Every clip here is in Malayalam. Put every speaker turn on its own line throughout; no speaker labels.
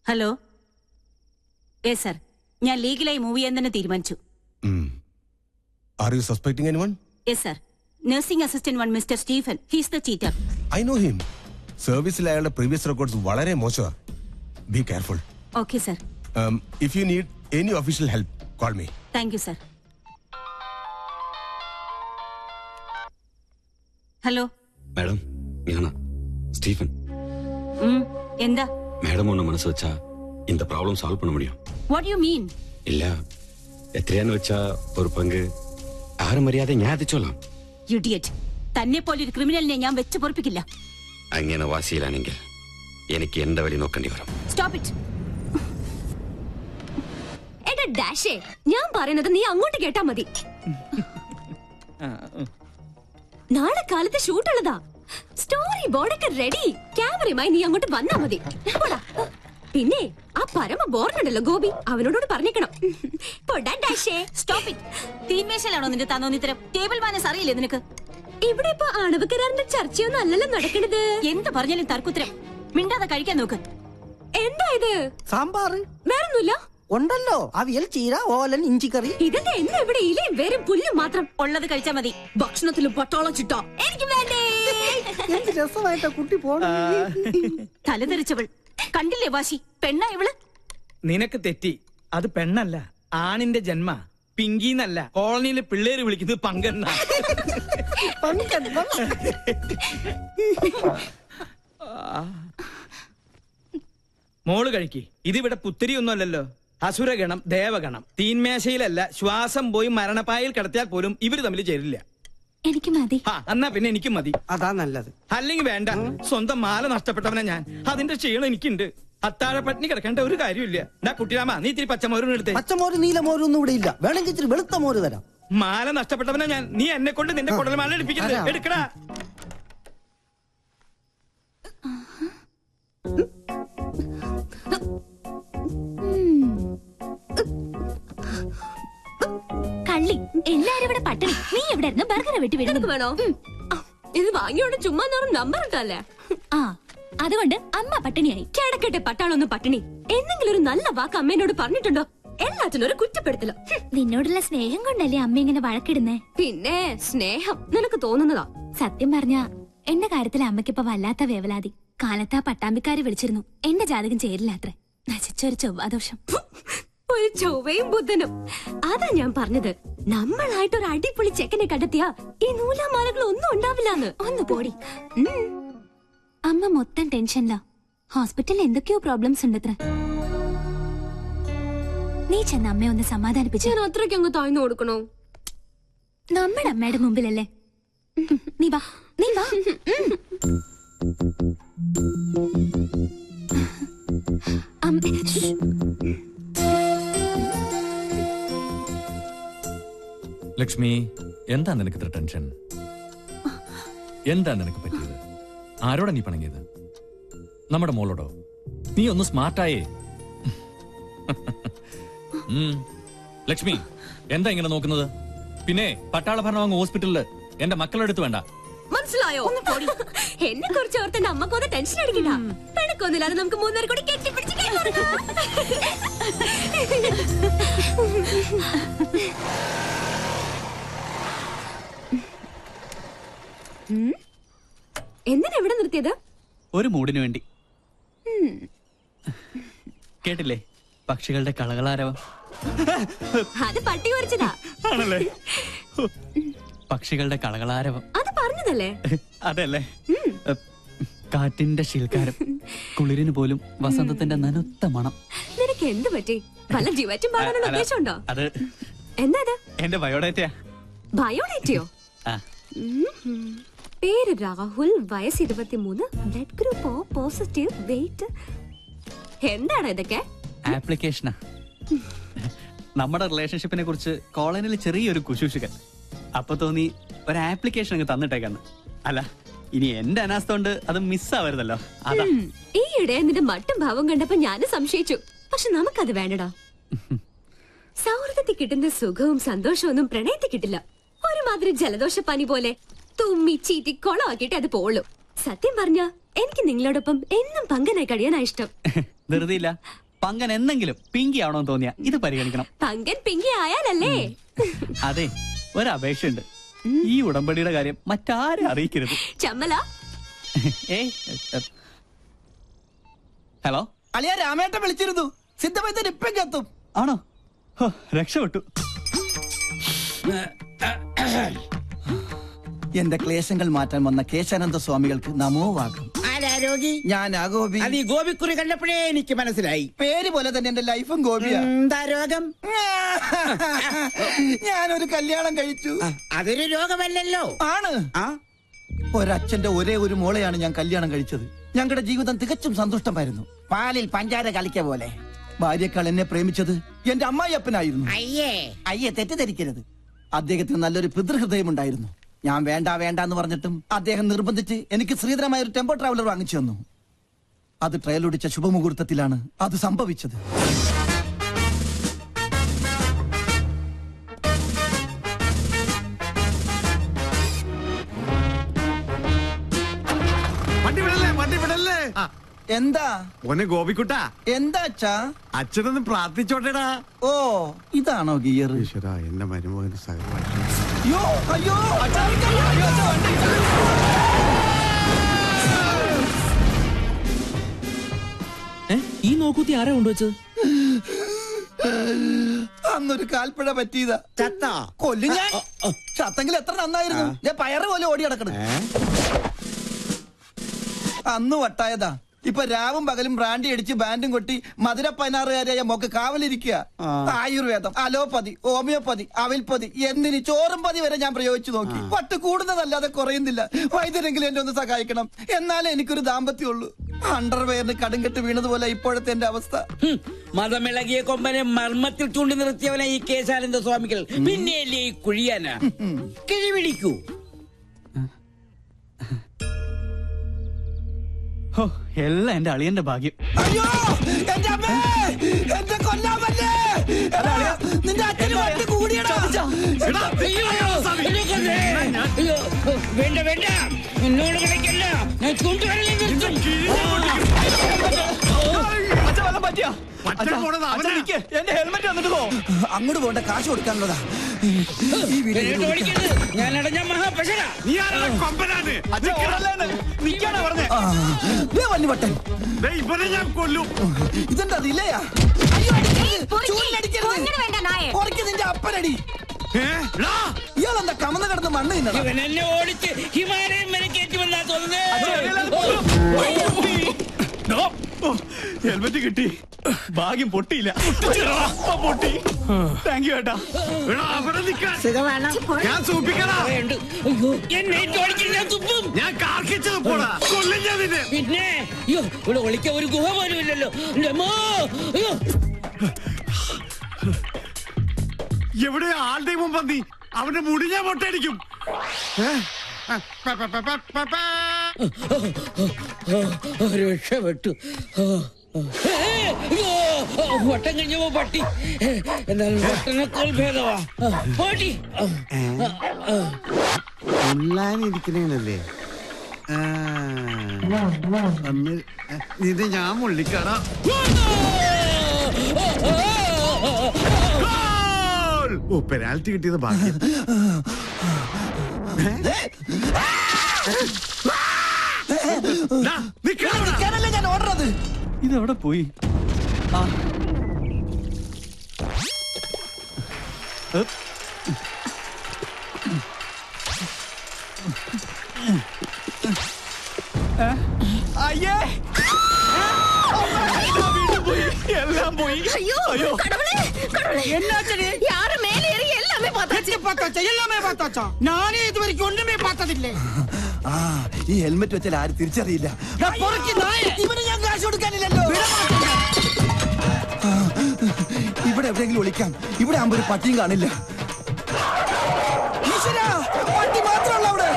ഹലോ. യെസ് സർ, ഞാൻ ലീഗലായി മൂവ് ചെയ്യാൻ തന്നെ തീരുമാനിച്ചു.
Are you suspecting anyone?
Yes sir. Nursing assistant one Mr. Stephen. He's the cheater.
I know him. സർവീസിൽ അയാളുടെ പ്രീവിയസ് റെക്കോർഡ്സ് വളരെ മോശമാണ്. Be careful.
Okay sir.
If you need any official help, call me.
Thank you sir. Hello
madam, ഞാനാ സ്റ്റീഫൻ.
എന്താ
மேடம் ஒன்று மனசு வச்சா இந்த ப்ராப்ளம் சால்வ் பண்ண முடியும்.
What you mean?
இல்ல എത്രയാന്ന് വെച്ചാ ഒരു പങ്ക് ആരും മര്യാദ ഞാൻ എത്തിച്ചോളാം.
ഇഡിയറ്റ്. തന്നെ പോലൊരു ക്രിമിനലിനെ ഞാൻ വെച്ച് പൊറപ്പിക്കില്ല.
അങ്ങനെ വാശിയിലാണെങ്കിൽ എനിക്ക് എന്റെ വഴി നോക്കേണ്ടി വരും.
Stop it.
എടാ ഡാഷേ, ഞാൻ പറയുന്നത് നീ അങ്ങോട്ട് കേട്ടാ മതി. നാളെ കാലത്ത് ഷൂട്ടുള്ളതാ. സ്റ്റോറി ബോർഡൊക്കെ റെഡി. ക്യാമറയുമായി നീ അങ്ങോട്ട് വന്നാ മതി. പിന്നെ ആ പരമ ബോർഡുണ്ടല്ലോ ഗോപി, അവനോട് പറഞ്ഞേക്കണം.
Stop it. തീന്മേശയിലാണോ നിന്റെ തന്നോന്നിത്തരം? ടേബിൾ മാനേഴ്സ് അറിയില്ലേ നിനക്ക്?
ഇവിടെ ഇപ്പൊ അണവ് കരാറിന്റെ ചർച്ചയൊന്നും അല്ലല്ലോ നടക്കണത്.
എന്ത് പറഞ്ഞാലും തർക്കുത്തരം. മിണ്ടാതെ കഴിക്കാൻ നോക്ക്.
എന്താ ഇത്?
സാമ്പാർ
വേറൊന്നുമില്ല
ഉണ്ടല്ലോ. അവിയൽ, ചീര, ഓലൻ, ഇഞ്ചിക്കറി.
ഇതെന്താ എന്നും ഇവിടെ ഇലയും വേരും പുല്ലും മാത്രം?
ഉള്ളത് കഴിച്ചാ മതി.
ഭക്ഷണത്തിലും പട്ടാള ചിട്ട എനിക്ക് വേണ്ടേ.
എന്ത് രസമായിട്ടാ കുട്ടി പോണ.
തലതെറിച്ചവൾ കണ്ടില്ലേ വാശി? പെണ്ണാ ഇവള്.
നിനക്ക് തെറ്റി. അത് പെണ്ണല്ല, ആണിന്റെ ജന്മ. പിങ്കിന്നല്ല, കോളനിയിലെ പിള്ളേര് വിളിക്കുന്നത് പങ്കെണ്ണ. മോള് കഴിക്ക്. ഇതിവിടെ പുത്തിരിയൊന്നും അല്ലല്ലോ. അസുരഗണം, ദേവഗണം. തീന്മേശയിലല്ല, ശ്വാസം പോയി മരണപ്പായിൽ കിടത്തിയാൽ പോലും ഇവര് തമ്മിൽ ചേരില്ല.
എനിക്ക് മതി.
എന്നാ പിന്നെ എനിക്കും മതി.
അതാ നല്ലത്.
അല്ലെങ്കിൽ വേണ്ട. സ്വന്തം മാല നഷ്ടപ്പെട്ടവനാ ഞാൻ. അതിന്റെ ക്ഷീണം എനിക്കുണ്ട്. അത്താഴ പട്ടിണി കിടക്കേണ്ട ഒരു കാര്യമില്ല. എന്നാ കുട്ടിരാമ, നീ ഇത്തിരി പച്ചമോരും എടുത്തേ.
പച്ചമോര് നീലമോരും ഒന്നും ഇവിടെ ഇല്ല. വേണമെങ്കിൽ ഇത്തിരി വെളുത്ത മോര് തരാം.
മാല നഷ്ടപ്പെട്ടവനാ ഞാൻ. നീ എന്നെ കൊണ്ട് നിന്റെ കുടൽമാല എടുപ്പിക്കുന്നത്. എടുക്കടാ.
കള്ളി, എല്ലാരും ഇവിടെ പട്ടിണി. നീ എവിടെ ഇരുന്ന് ബർഗർ വെട്ടി വിടുന്നത് വേണോ? ഇത് വാങ്ങിയോണ്ട് ചുമ്മാ നമ്പർ ഇട്ടല്ലേ. ആ, അതുകൊണ്ട് അമ്മ പട്ടിണിയായി. കിടക്കട്ടെ പട്ടാളൊന്നും പട്ടിണി. എന്തെങ്കിലും ഒരു നല്ല വാക്ക് അമ്മേനോട് പറഞ്ഞിട്ടുണ്ടോ? എല്ലാത്തിനും ഒരു കുറ്റപ്പെടുത്തലോ. നിന്നോടുള്ള സ്നേഹം കൊണ്ടല്ലേ അമ്മ ഇങ്ങനെ വഴക്കിടുന്നേ? പിന്നെ സ്നേഹം നിനക്ക് തോന്നുന്നതാ. സത്യം പറഞ്ഞ എന്റെ കാര്യത്തിൽ അമ്മയ്ക്കിപ്പോ വല്ലാത്ത വേവലാതി. കാലത്താ പട്ടാമ്പിക്കാര് വിളിച്ചിരുന്നു. എന്റെ ജാതകം ചേരില്ലാത്രേ. നശിച്ചൊരു ചൊവ്വാദോഷം. ഒരു ചൊവ്വയും ബുധനും. അതാ ഞാൻ പറഞ്ഞത്, നമ്മളായിട്ട് ഒരു അടിപൊളി ചെക്കനെ കണ്ടെത്തിയാ ഈ നൂലാമാലകൾ ഒന്നും ഉണ്ടാവില്ലാന്ന്. ഒന്ന് പോടി. അമ്മ മൊത്തം ടെൻഷനിലാ. ഹോസ്പിറ്റലിൽ എന്തൊക്കെയോ പ്രോബ്ലംസ് ഉണ്ടത്ര. നീ ചെന്ന് അമ്മയെ ഒന്ന് സമാധാനിപ്പിച്ചു. ഞാൻ അത്രയ്ക്ക് അങ്ങ് താഴ്ന്നു കൊടുക്കണോ? നമ്മുടെ അമ്മയുടെ മുമ്പിലല്ലേ. നീ വാ, നീ വാ.
ലക്ഷ്മി, എന്താ നിനക്ക് ഇത്ര ടെൻഷൻ? എന്താ നിനക്ക് പറ്റിയത്? ആരോടാ നീ പണങ്ങിയത്? നമ്മുടെ മോളോടോ? നീ ഒന്ന് സ്മാർട്ടായേ. ലക്ഷ്മി, എന്താ ഇങ്ങനെ നോക്കുന്നത്? പിന്നെ പട്ടാള ഭരണം ഹോസ്പിറ്റലില് എന്റെ മക്കളുടെ അടുത്ത് വേണ്ട.
മനസ്സിലായോ? എന്നെ കുറിച്ച് ഓർത്ത് നമ്മക്കൊന്ന് ടെൻഷൻ അടിക്കണ്ട. പിണക്കൊന്നുമില്ലാതെ നമുക്ക് മൂന്നുപേർ കൂടി കെട്ടിപ്പിടിച്ച് എന്തിനാ ഇവിടെ നിർത്തിയത്?
ഒരു മൂടിന് വേണ്ടി. കേട്ടില്ലേ പക്ഷികളുടെ കളകളാരവം?
അത് പട്ടി കുറിച്ചതാ.
ആണല്ലേ? പക്ഷികളുടെ കളകളാരവം
അത് പറഞ്ഞതല്ലേ?
അതല്ലേ? കാറ്റിന്റെ ശീൽക്കാരം, കുളിരിന് പോലും വസന്തത്തിന്റെ നനുത്ത മണം.
നിനക്ക് എന്ത് പറ്റി? പല ജീവറ്റും പാടാനുള്ള ഉദ്ദേശമുണ്ടോ?
അത്
എന്താ
എന്റെ ബയോഡേറ്റയാ.
ബയോഡേറ്റയോ? പേര് രാഹുൽ, വയസ്സ് 23, blood group O positive, weight. എന്താണ് ഇതൊക്കെ?
ആപ്ലിക്കേഷനാ. നമ്മുടെ റിലേഷൻഷിപ്പിനെ കുറിച്ച് കോളനിയിൽ ചെറിയൊരു കുശൂഷുകൻ. അപ്പൊ തോന്നി ഒരു ആപ്ലിക്കേഷൻ അങ്ങ് തന്നിട്ടേക്കാന്ന്. അല്ല, ഇനി എന്റെ അനാസ്ഥ കൊണ്ട് അത് മിസ്സാവരുതല്ലോ. അതാ.
ഈയിടെ നിന്റെ മട്ടും ഭാവം കണ്ടപ്പോ ഞാനും സംശയിച്ചു. പക്ഷെ നമുക്കത് വേണ്ടടാ. സൗഹൃദത്തിൽ കിട്ടുന്ന സുഖവും സന്തോഷവും ഒന്നും പ്രണയത്തിൽ കിട്ടില്ല. ഒരുമാതിരി ജലദോഷ പനി പോലെ തുമ്മി ചീറ്റി കൊളമാക്കിയിട്ട് അത് പോളൂ. സത്യം പറഞ്ഞ എനിക്ക് നിങ്ങളോടൊപ്പം എന്നും പങ്കനായി കഴിയാനാ ഇഷ്ടം.
ധൃതിയില്ല. പങ്കൻ എന്തെങ്കിലും പിങ്കി ആവണമെന്ന് തോന്നിയാ ഇത് പരിഗണിക്കണം.
പങ്കൻ പിങ്കി ആയാലല്ലേ?
അതെ, ഒരപേക്ഷയുണ്ട്. ഈ ഉടമ്പടിയുടെ കാര്യം മറ്റാരും അറിയിക്കരുത്.
ചമ്മല.
ഹലോ,
അളിയ രാമേട്ടൻ വിളിച്ചിരുന്നു. സിദ്ധമൈതൻ ഇപ്പം എത്തും.
ആണോ? ഹോ, രക്ഷപ്പെട്ടു.
എന്റെ ക്ലേശങ്ങൾ മാറ്റാൻ വന്ന കേശാനന്ദ സ്വാമികൾക്ക് നമോവാകും.
ആരോഗി
ഞാൻ ആ ഗോപി.
അത് ഈ ഗോപിക്കുറി കണ്ടപ്പോഴേ എനിക്ക് മനസ്സിലായി.
പേര് പോലെ തന്നെ എന്റെ ലൈഫും ഗോപിയാ.
എന്താ രോഗം?
ഞാനൊരു കല്യാണം കഴിച്ചു.
അതൊരു രോഗമല്ലല്ലോ.
ആണ്. ഒരച്ഛന്റെ ഒരേ ഒരു മോളെയാണ് ഞാൻ കല്യാണം കഴിച്ചത്. ഞങ്ങളുടെ ജീവിതം തികച്ചും സന്തുഷ്ടമായിരുന്നു. പാലിൽ പഞ്ചാര കളിക്ക പോലെ. ഭാര്യക്കാൾ എന്നെ പ്രേമിച്ചത് എന്റെ അമ്മായിയപ്പനായിരുന്നു. അയ്യേ തെറ്റിദ്ധരിക്കരുത്. അദ്ദേഹത്തിന് നല്ലൊരു പിതൃഹൃദയമുണ്ടായിരുന്നു. ഞാൻ വേണ്ട വേണ്ട എന്ന് പറഞ്ഞിട്ടും അദ്ദേഹം നിർബന്ധിച്ച് എനിക്ക് ശ്രീധരമായ ഒരു ടെമ്പോ ട്രാവലർ വാങ്ങിച്ചു തന്നു. അത് ട്രയലൊടിച്ച ശുഭമുഹൂർത്തത്തിലാണ് അത് സംഭവിച്ചത്. എന്താ
ഓനെ ഗോപിക്കുട്ട,
എന്താ അച്ഛാ?
അച്ഛനൊന്ന് പ്രാർത്ഥിച്ചോട്ടേടാ.
ഓ, ഇതാണോ ഗിയർ?
ഈശ്വരാ, എന്റെ മരുമകന് സഹമായി.
അയ്യോ അയ്യോ
ഈ നോക്കൂത്തി ആരാ കൊണ്ടുവച്ചത്?
അന്നൊരു കാൽപ്പഴ പറ്റിയതാ.
ചത്താ?
കൊല്ലും ഞാൻ. ചത്തെങ്കിൽ എത്ര നന്നായിരുന്നു. ഞാൻ പയറ് പോലെ ഓടി നടക്കണം. അന്ന് വട്ടായതാ. ഇപ്പൊ രാവും പകലും ബ്രാൻഡി അടിച്ച് ബാൻഡും കൊട്ടി മധുര 16-കാരിയായ മോക്ക് കാവലിരിക്കുക. ആയുർവേദം, അലോപ്പതി, ഹോമിയോപ്പതി, അവിൽപ്പതി എന്തിന് ചോറും പതി വരെ ഞാൻ പ്രയോഗിച്ചു നോക്കി. പട്ട് കൂടുന്നതല്ലാതെ കുറയുന്നില്ല. വൈദ്യരെങ്കിലും എന്നെ ഒന്ന് സഹായിക്കണം. എന്നാലേ എനിക്കൊരു ദാമ്പത്യമുള്ളൂ. അണ്ടർവെയറിന് കടുങ്കെട്ട് വീണതുപോലെ ഇപ്പോഴത്തെ എന്റെ അവസ്ഥ.
മതമിളകിയ കൊമ്പനെ മർമ്മത്തിൽ ചൂണ്ടി നിർത്തിയവനെ ഈ കേശാനന്ദ സ്വാമികൾ. പിന്നെയല്ലേ ഈ കുഴിയാന കിഴിപിടിക്കൂ.
എല്ലാം എന്റെ അളിയന്റെ ഭാഗ്യം.
അയ്യോ എന്റെ അമ്മേ, എന്റെ കൊല്ലാമല്ലേ. നിന്റെ അച്ഛന് വണ്ടി കൂടിയടാ.
വേണ്ട വേണ്ട, എന്നോട് കളിക്കല്ല. ഞാൻ കൊണ്ടുവരലേ നിർത്തും.
എന്റെ ഹെൽമെറ്റ് വന്നിട്ട് പോ.
അങ്ങോട്ട് പോണ്ട, കാശ് കൊടുക്കാനുള്ളതാ. ഈ വീട്ടിൽ
ഞാൻ അടഞ്ഞ മഹാപശക.
വണ്ടി വട്ടൻ
ഇവനെ ഞാൻ കൊല്ലും.
ഇതെന്താ ഇല്ലയാ? നിന്റെ അപ്പനടി. ഇയാളെന്താ കമന്ന് കിടന്ന് മണ്ണ് തിന്നണം.
ഇവൻ എന്നെ ഓടിച്ച് ഹിമാലയം വരെ കയറ്റി വന്നാ തോന്നുന്നേ.
ഹെൽമെറ്റ് കിട്ടി. ഭാഗ്യം പൊട്ടിയില്ല. പൊട്ടി. താങ്ക് യു ഏട്ടാ.
ഞാൻ സൂപ്പിക്കടാ.
എന്നെ ഓടിച്ചിട്ട് ഞാൻ തുപ്പും.
ഞാൻ കാർക്കിച്ചത് പോടാ. കൊല്ലും ഞാൻ നിന്നെ.
പിന്നെ അയ്യോ, ഇവിടെ ഒളിക്കാൻ ഒരു ഗുഹ പോലും ഇല്ലല്ലോ. അയ്യോ,
എവിടെ ആളുടെ മുമ്പ് നീ അവന്റെ മുടി ഞാൻ പൊട്ടടിക്കും.
രക്ഷപ്പെട്ടു. വട്ടം കഴിഞ്ഞപ്പോ പട്ടി. എന്നാലും വട്ടനേക്കാൾ ഭേദമാ പട്ടി.
ഉള്ളാനിരിക്കണേനല്ലേ ഇത് ഞാൻ മുള്ളിക്കാടാ. ഓ, പെനാൽറ്റി കിട്ടിയത് ഭാഗ്യം.
ഞാൻ ഓർഡറത്.
ഇതെവിടെ പോയി? അയ്യേ, എല്ലാം പോയി.
ஐயோ கடவுளே கடவுளே
என்னாச்சு?
யாரு மேல ஏறி எல்லாமே பார்த்தாச்சு.
எல்லாமே பார்த்தாச்சா? நானே இது வரைக்கும் ஒண்ணுமே பார்த்ததில்லை. ഈ ഹെൽമെറ്റ് വെച്ചാൽ ആരും തിരിച്ചറിയില്ല. ഇവന് ഞാൻ കാശ് കൊടുക്കാനില്ലല്ലോ. ഇവിടെ എവിടെയെങ്കിലും ഒളിക്കാം. ഇവിടെ ആകുമ്പോ ഒരു പട്ടിയും കാണില്ല. പട്ടി മാത്രമല്ല അവിടെ.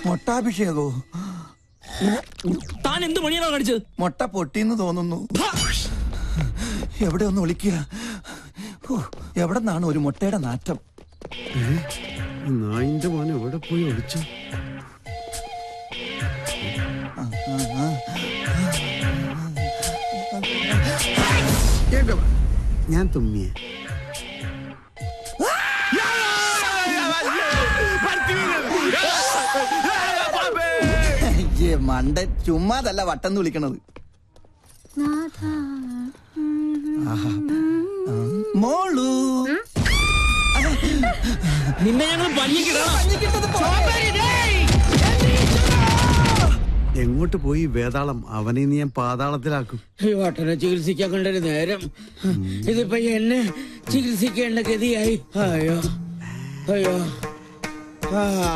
മൊട്ടാഭിഷേകോ?
താൻ എന്ത് മണിയാണോ കാണിച്ചത്?
മൊട്ട പൊട്ടിന്ന് തോന്നുന്നു. എവിടെ ഒന്ന് ഒളിക്കുക. എവിടെ നിന്നാണ് ഒരു മുട്ടയുടെ നാറ്റം?
നായിന്റെ മോനെ എവിടെ പോയി ഒളിച്ചു? ഞാൻ തുമ്മിയ
മണ്ടൻ ചുമ്മാതല്ല വട്ടം വിളിക്കണത്. മോളു
നിന്നെ ഞങ്ങൾ
എങ്ങോട്ട് പോയി വേതാളം? അവനെ നീ ഞാൻ പാതാളത്തിലാക്കും.
ഈ വട്ടനെ ചികിത്സിക്കാൻ കൊണ്ടൊരു നേരം, ഇതിപ്പോ എന്നെ ചികിത്സിക്കേണ്ട ഗതിയായി. അയ്യോ അയ്യോ അയ്യോ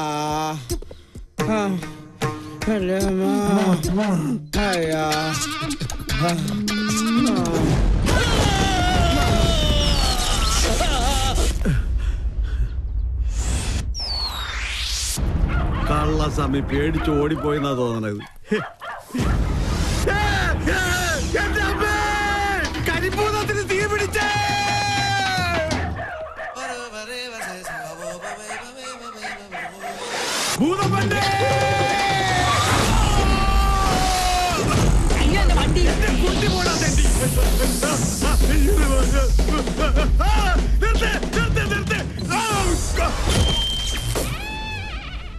കള്ളസ്വാമി പേടിച്ച് ഓടിപ്പോയെന്നാ തോന്നണത്. കരിപ്പൂതത്തിന് തീ പിടിച്ചേ. ഭൂതപ്പണ്ടേ